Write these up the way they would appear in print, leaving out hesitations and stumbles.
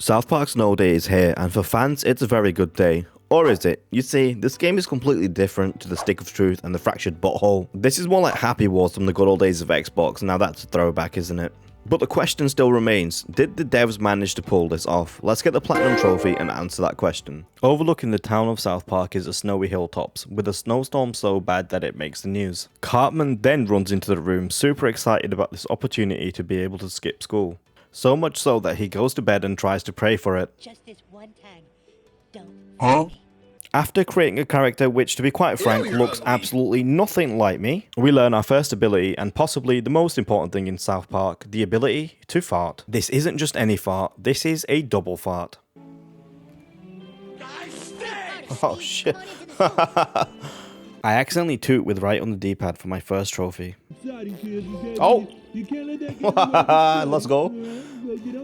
South Park Snow Day is here, and for fans, it's a very good day. Or is it? You see, this game is completely different to the Stick of Truth and the Fractured Butthole. This is more like Happy Wars from the good old days of Xbox, now that's a throwback, isn't it? But the question still remains, did the devs manage to pull this off? Let's get the Platinum Trophy and answer that question. Overlooking the town of South Park is the snowy hilltops, with a snowstorm so bad that it makes the news. Cartman then runs into the room, super excited about this opportunity to be able to skip school. So much so that he goes to bed and tries to pray for it. Just this one time. Don't me. After creating a character which, to be quite frank, looks absolutely nothing like me, we learn our first ability and possibly the most important thing in South Park, the ability to fart. This isn't just any fart, this is a double fart. Oh shit. I accidentally toot with right on the D-pad for my first trophy. Oh! Let's go.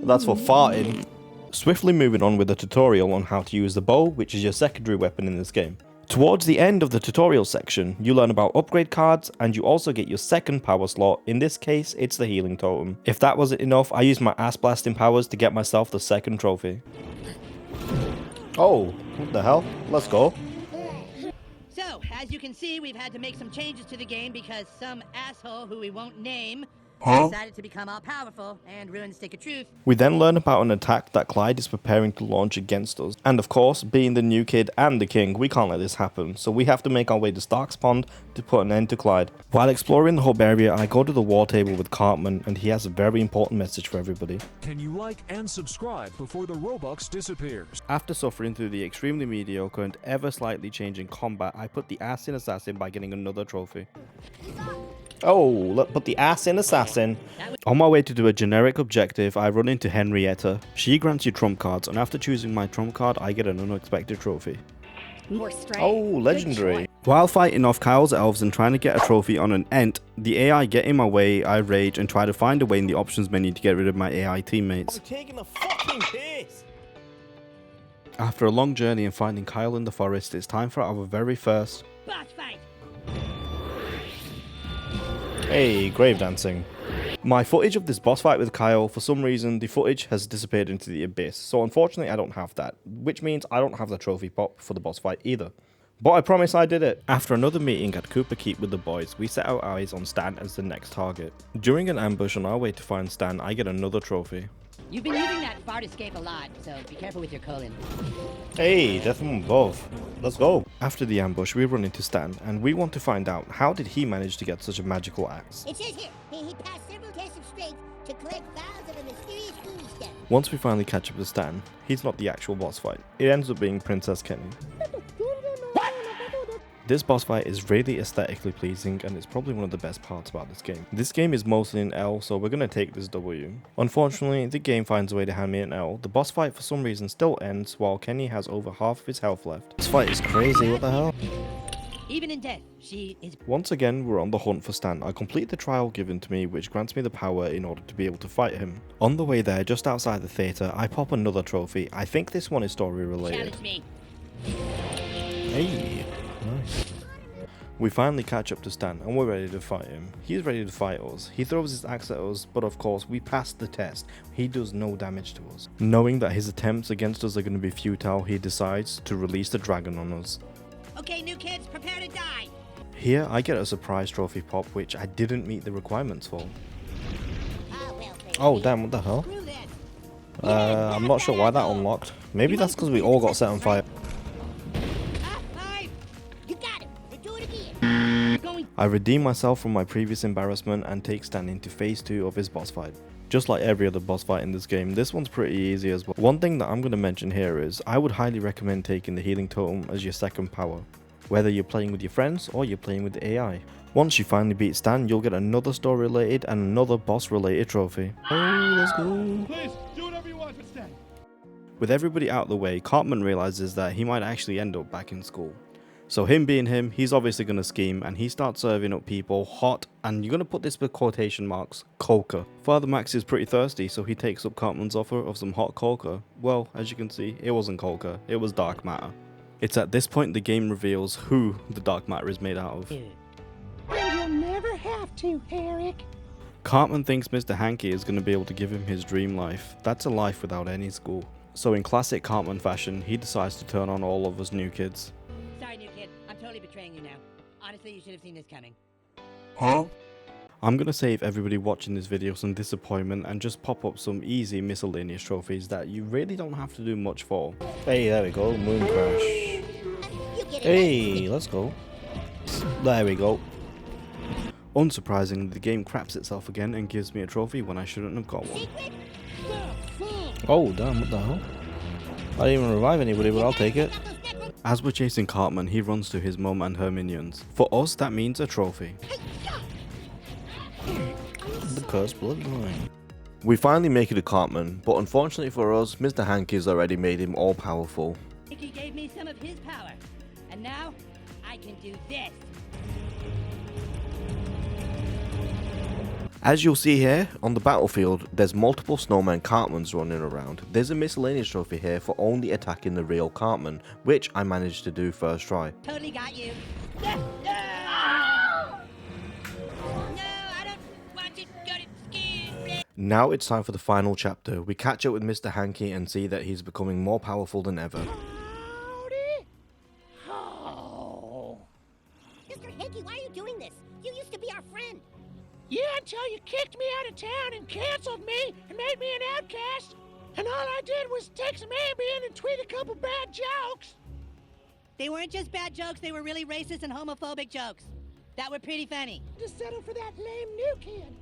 That's for farting. Swiftly moving on with the tutorial on how to use the bow, which is your secondary weapon in this game. Towards the end of the tutorial section, you learn about upgrade cards and you also get your second power slot. In this case, it's the healing totem. If that wasn't enough, I used my ass blasting powers to get myself the second trophy. Oh, what the hell? Let's go. So, as you can see, we've had to make some changes to the game because some asshole who we won't name decided to become all powerful and ruin the Stick of Truth. We then learn about an attack that Clyde is preparing to launch against us. And of course, being the new kid and the king, we can't let this happen. So we have to make our way to Stark's Pond to put an end to Clyde. While exploring the hub area, I go to the war table with Cartman and he has a very important message for everybody. Can you like and subscribe before the Robux disappears? After suffering through the extremely mediocre and ever slightly changing combat, I put the ass in assassin by getting another trophy. Oh, look, put the ass in assassin. On my way to do a generic objective, I run into Henrietta. She grants you trump cards, and after choosing my trump card, I get an unexpected trophy. More strength. Oh, legendary. While fighting off Kyle's elves and trying to get a trophy on an Ent, the AI get in my way, I rage and try to find a way in the options menu to get rid of my AI teammates. I'm taking a fucking piss. After a long journey and finding Kyle in the forest, it's time for our very first Boss fight! Hey, grave dancing. My footage of this boss fight with Kyle, for some reason, the footage has disappeared into the abyss. So unfortunately, I don't have that, which means I don't have the trophy pop for the boss fight either. But I promise I did it. After another meeting at Cooper Keep with the boys, we set our eyes on Stan as the next target. During an ambush on our way to find Stan, I get another trophy. You've been using that fart escape a lot, so be careful with your colon. Hey, death from above. Let's go. After the ambush, we run into Stan, and we want to find out how did he manage to get such a magical axe. It says here, he passed several tests of strength to collect files of a mysterious tombstone. Once we finally catch up with Stan, he's not the actual boss fight. It ends up being Princess Kenny. This boss fight is really aesthetically pleasing and it's probably one of the best parts about this game. This game is mostly in L, so we're going to take this W. Unfortunately, the game finds a way to hand me an L. The boss fight for some reason still ends while Kenny has over half of his health left. This fight is crazy, what the hell? Even in death, she is... Once again, we're on the hunt for Stan. I complete the trial given to me, which grants me the power in order to be able to fight him. On the way there, just outside the theatre, I pop another trophy. I think this one is story related. Challenge me. Hey, nice. We finally catch up to Stan and we're ready to fight him. He's ready to fight us. He throws his axe at us, but of course we passed the test. He does no damage to us. Knowing that his attempts against us are going to be futile, he decides to release the dragon on us. Okay, new kids, prepare to die. Here I get a surprise trophy pop, which I didn't meet the requirements for. Oh damn, what the hell? Screw this. I'm not sure why that unlocked. Maybe that's because we all got set on fire. Top five. You got it. We'll do it again. Going... I redeem myself from my previous embarrassment and take Stan into phase 2 of his boss fight. Just like every other boss fight in this game, this one's pretty easy as well. One thing that I'm going to mention here is, I would highly recommend taking the healing totem as your second power, whether you're playing with your friends or you're playing with the AI. Once you finally beat Stan, you'll get another story related and another boss related trophy. Oh, let's go. Please, do whatever you want, but stay. With everybody out of the way, Cartman realizes that he might actually end up back in school. So him being him, he's obviously going to scheme and he starts serving up people hot, and you're going to put this with quotation marks, coca. Father Max is pretty thirsty, so he takes up Cartman's offer of some hot coca. Well, as you can see, it wasn't coca, it was dark matter. It's at this point the game reveals who the dark matter is made out of. And you'll never have to, Eric. Cartman thinks Mr. Hankey is going to be able to give him his dream life. That's a life without any school. So in classic Cartman fashion, he decides to turn on all of us new kids. Sorry, new kid. I'm totally betraying you now. Honestly, you should have seen this coming. I'm gonna save everybody watching this video some disappointment and just pop up some easy miscellaneous trophies that you really don't have to do much for. Hey, there we go, moon crash. Hey, let's go. There we go. Unsurprisingly, the game craps itself again and gives me a trophy when I shouldn't have got one. Oh damn, what the hell? I didn't even revive anybody, but I'll take it. As we're chasing Cartman, he runs to his mum and her minions. For us, that means a trophy. The cursed bloodline. We finally make it to Cartman, but unfortunately for us, Mr. Hankey's already made him all powerful. He gave me some of his power, and now I can do this. As you'll see here, on the battlefield, there's multiple snowman Cartmans running around. There's a miscellaneous trophy here for only attacking the real Cartman, which I managed to do first try. Totally got you. No, I don't want to go to school. Now it's time for the final chapter. We catch up with Mr. Hankey and see that he's becoming more powerful than ever. Howdy. Oh. Mr. Hankey, why are you doing this? You used to be our friend. Yeah, until you kicked me out of town and canceled me and made me an outcast. And all I did was take some Ambien and tweet a couple bad jokes. They weren't just bad jokes, they were really racist and homophobic jokes. That were pretty funny. Just settle for that lame new kid.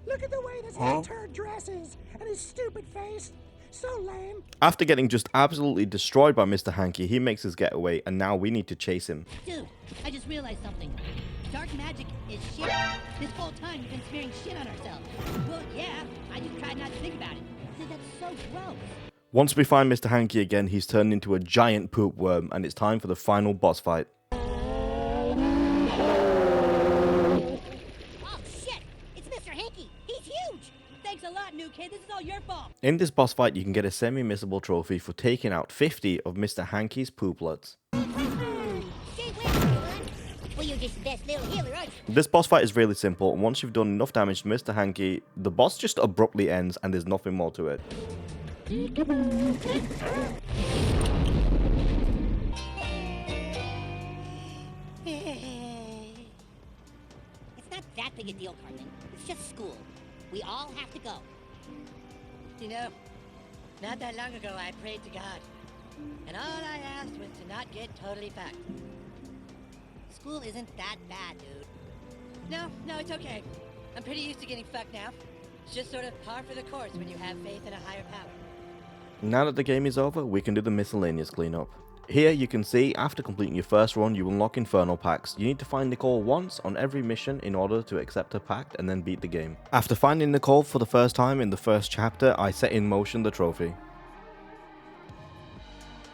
Look at the way this little turd dresses and his stupid face. So lame. After getting just absolutely destroyed by Mr. Hankey, he makes his getaway and now we need to chase him. Dude, I just realized something. Dark magic is shit. This whole time we've been smearing shit on ourselves. Well, yeah, I just tried not to think about it. Dude, that's so gross. Once we find Mr. Hankey again, he's turned into a giant poop worm and it's time for the final boss fight. Oh, shit! It's Mr. Hankey. He's huge. Thanks a lot, new kid. This is all your fault. In this boss fight, you can get a semi-missable trophy for taking out 50 of Mr. Hankey's pooplets. Say where, everyone? Well, you're just the best little healer, aren't you? This boss fight is really simple, and once you've done enough damage to Mr. Hankey, the boss just abruptly ends and there's nothing more to it. It's not that big a deal, Cartman. It's just school. We all have to go. You know, not that long ago I prayed to God. And all I asked was to not get totally fucked. School isn't that bad, dude. No, it's okay. I'm pretty used to getting fucked now. It's just sort of par for the course when you have faith in a higher power. Now that the game is over, we can do the miscellaneous cleanup. Here you can see, after completing your first run, you unlock Infernal packs. You need to find Nicole once on every mission in order to accept her pact and then beat the game. After finding Nicole for the first time in the first chapter, I set in motion the trophy.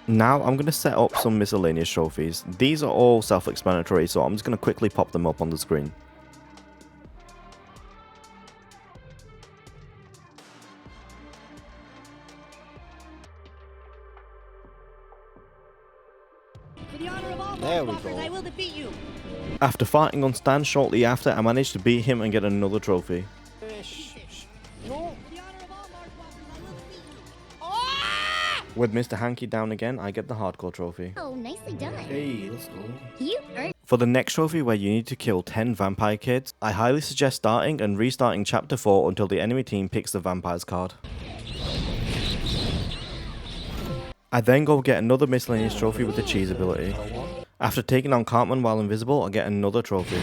Now I'm going to set up some miscellaneous trophies. These are all self-explanatory, so I'm just going to quickly pop them up on the screen. For the honor of all There we Walkers, go. I will defeat you. After fighting on Stan shortly after, I managed to beat him and get another trophy. For the honor of all Mars Walkers, I will defeat you. With Mr. Hankey down again, I get the hardcore trophy. Oh, nicely done. Hey, let's go. You earned. For the next trophy where you need to kill 10 vampire kids, I highly suggest starting and restarting chapter 4 until the enemy team picks the vampires card. I then go get another miscellaneous trophy with the cheese ability. After taking on Cartman while invisible, I get another trophy.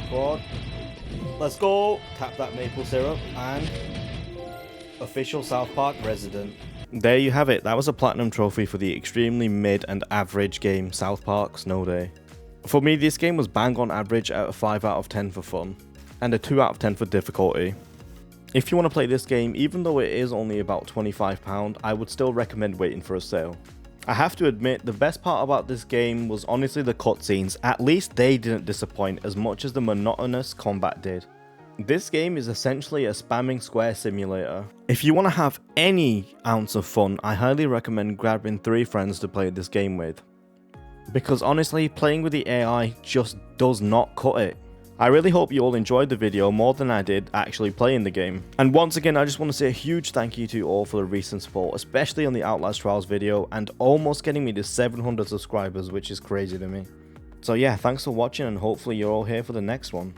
Go on. Let's go. Tap that maple syrup and official South Park resident. There you have it. That was a platinum trophy for the extremely mid and average game South Park Snow Day. For me, this game was bang on average at a 5 out of 10 for fun and a 2 out of 10 for difficulty. If you want to play this game, even though it is only about £25, I would still recommend waiting for a sale. I have to admit, the best part about this game was honestly the cutscenes. At least they didn't disappoint as much as the monotonous combat did. This game is essentially a spamming square simulator. If you want to have any ounce of fun, I highly recommend grabbing 3 friends to play this game with. Because honestly, playing with the AI just does not cut it. I really hope you all enjoyed the video more than I did actually playing the game. And once again, I just want to say a huge thank you to you all for the recent support, especially on the Outlast Trials video, and almost getting me to 700 subscribers, which is crazy to me. So yeah, thanks for watching, and hopefully you're all here for the next one.